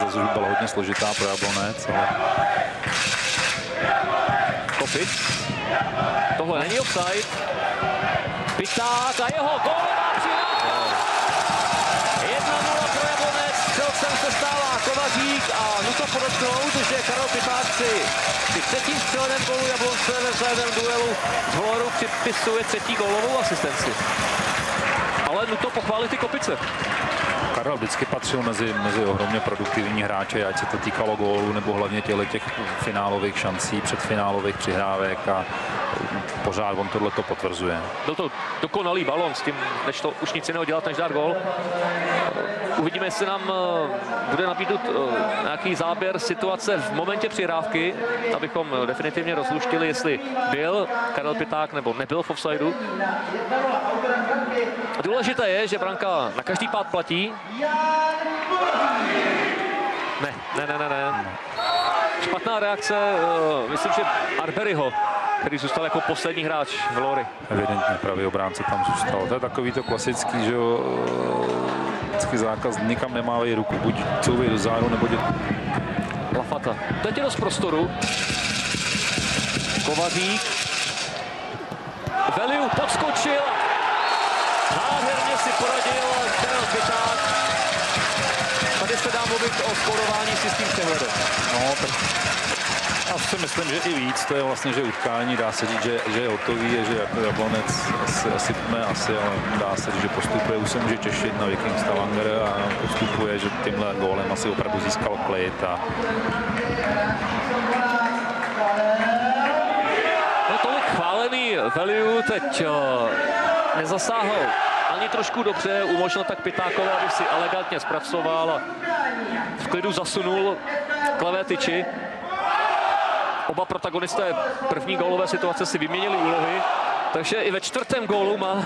Zase už byla hodně složitá pro Jablonec, ale... Kopic. Tohle není offside. Piták a jeho gólová přihrávka. 1-0 pro Jablonec. Střelcem se stává Kovařík a nutno podotknout, že Karel Piták při třetím střeleném gólu Jablonce ve vzájemném duelu z Voloru připisuje třetí gólovou asistenci. Ale nutno pochválit i Kopice. Karel vždycky patřil mezi ohromně produktivní hráče, ať se to týkalo gólů nebo hlavně těch finálových šancí, předfinálových přihrávek a pořád on tohleto potvrzuje. Byl to dokonalý balon, s tím nešlo už nic jiného dělat, než dát gól. Uvidíme, jestli nám bude nabídnout nějaký záběr situace v momentě přihrávky, abychom definitivně rozluštili, jestli byl Karel Piták nebo nebyl v offsideu. Důležité je, že branka na každý pád platí. Ne. Špatná reakce, myslím, že Arberyho, který zůstal jako poslední hráč v Lory. Evidentně pravý obránce tam zůstal. To je takový to klasický, že jo, zákaz, nikam nemávají ruku, buď couvají do zádu, nebo Lafata. Teď je dost prostoru. Kovařík. Veliu podskočil. Nádherně si poradil Karel Piták. Tady se dá mluvit o skórování si s tím přehledem. No, tak já si myslím, že i víc. To je vlastně, že utkání, dá se říct, že je hotový, že jako Jablonec ale dá se říct, že postupuje. Už se může těšit na Viking Stavanger a postupuje, že tímhle gólem asi opravdu získal klid. No, tolik chválený Veliu teď nezasáhl ani trošku dobře, umožnil tak Pitákovi, aby si elegantně zpracoval a v klidu zasunul k levé tyči. Oba protagonisté první gólové situace si vyměnili úlohy, takže i ve čtvrtém gólu má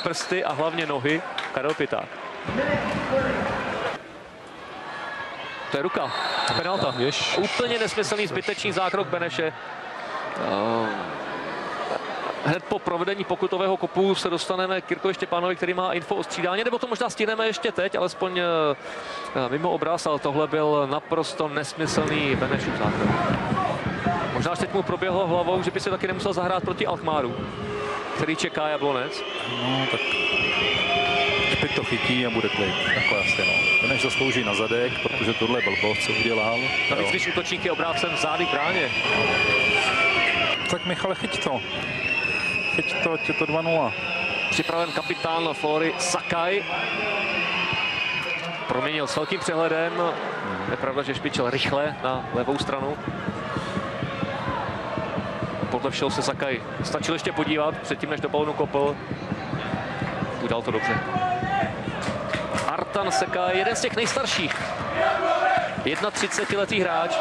prsty a hlavně nohy Karel Piták. To je ruka, penalta. Úplně nesmyslný zbytečný zákrok Beneše. Hned po provedení pokutového kopu se dostaneme k Jirkovi Štěpánovi, který má info o střídání, nebo to možná stihneme ještě teď, alespoň mimo obraz, ale tohle byl naprosto nesmyslný Benešův zákrok. Možná teď mu proběhlo hlavou, že by se taky nemusel zahrát proti Alkmáru, který čeká Jablonec. No, tak Špit to chytí a bude klid. Takhle asi, no. Beneš zaslouží na zadek, protože tohle je blbost, co udělal. Navíc, když útočník je obrácen zády k bráně. Tak Michale, chyť to, ať je to 2-0. Připraven kapitán Flory Sakaj. Proměnil s velkým přehledem. Je pravda, že špičil rychle na levou stranu. Podle všeho se Sakaj stačil ještě podívat předtím, než do balonu kopl. Udal to dobře. Artan Sakaj, jeden z těch nejstarších. 31letý hráč.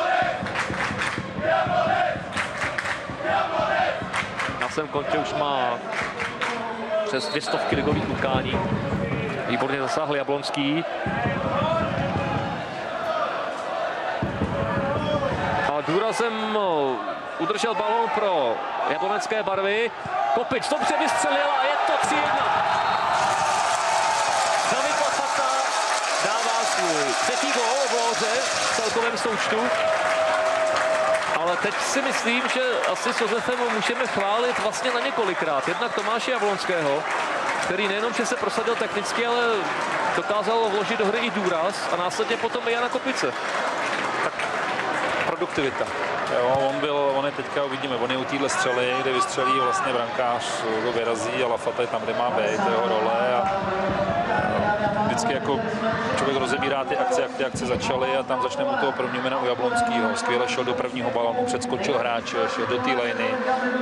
Na svém kontě už má přes 200 ligových utkání. Výborně zasáhl Jablonský. A důrazem udržel balón pro jablonecké barvy. Kopic dobře vystřelil a je to 3-1. David Lafata dává svůj třetí gól v Loře v celkovém součtu. Ale teď si myslím, že asi s Josefem můžeme chválit vlastně na několikrát. Jednak Tomáše Jablonského, který nejenom, že se prosadil technicky, ale dokázal vložit do hry i důraz a následně potom i Jana Kopice. Tak produktivita. Jo, on je teďka, uvidíme, on je u téhle střely, kde vystřelí vlastně brankář, ho vyrazí a Lafata je tam, kde má být, to je jeho role a vždycky jako člověk rozebírá ty akce, jak ty akce začaly a tam začne mu toho proměna u Jablonského. Skvěle šel do prvního balonu, předskočil hráče, šel do té lejny,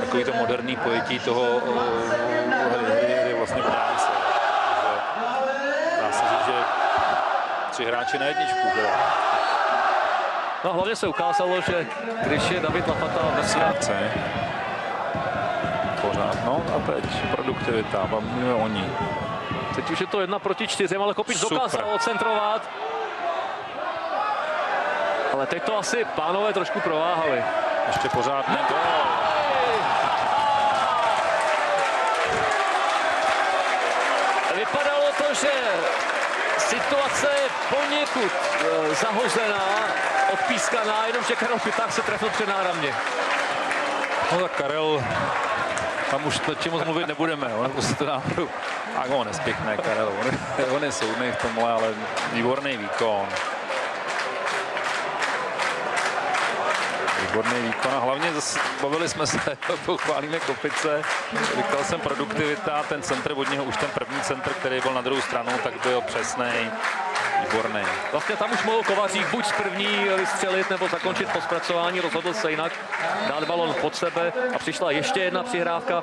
takový to moderní pojetí toho hry vlastně bránce. Dá se říct, že 3 hráči na jedničku. No hlavně se ukázalo, že když je David Lafata ve zkrátce. Pořád, no a teď produktivita, bavíme o ní. Teď už je to 1-4, ale Kopic dokázal ocentrovat. Ale teď to asi pánové trošku prováhali. Ještě pořád ne. Vypadalo to, že situace je poněkud zahozená, odpískaná, jenomže Karel Piták se trefil před náramně. No tak Karel, tam už to čemu mluvit nebudeme, jo, nebo se to náhodou. A on nespěchne, Karel, on je soudnej v tomhle, ale výborný výkon. Výborný výkon a hlavně zase bavili jsme se, pochválíme Kopice, říkal jsem produktivita, ten centr od něho, už ten první centr, který byl na druhou stranu, tak byl přesnej, výborný. Vlastně tam už mohl Kovařík buď z první vystřelit nebo zakončit po zpracování, rozhodl se jinak, dát balon pod sebe a přišla ještě jedna přihrávka,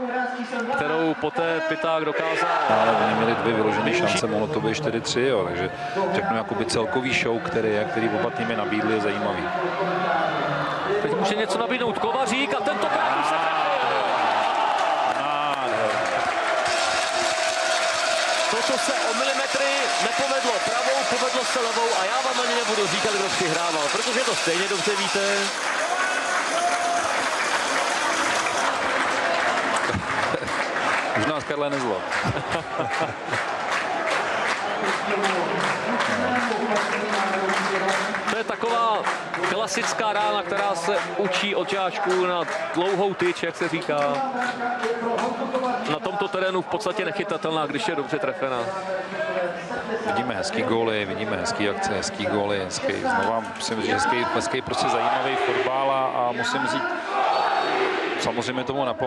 kterou poté Piták dokázal. Ale oni měli dvě vyložené šance, mohlo to být 4-3, jo, takže řeknu jakoby celkový show, který oba týmy nabídli, je zajímavý. Teď může něco nabídnout Kovařík a tentokrát už se trefil. To, co se o milimetry nepovedlo pravou, povedlo se levou a já vám ani nebudu říkat, kdo přihrával, protože to stejně dobře víte. Už nás Karle nezlob. To je taková klasická rána, která se učí od žáčků na dlouhou tyč, jak se říká. Na tomto terénu v podstatě nechytatelná, když je dobře trefená. Vidíme hezký góly, vidíme hezký akce, hezký góly, hezký, znova musím říct, hezký prostě zajímavý fotbal a musím říct, samozřejmě tomu napomáhá.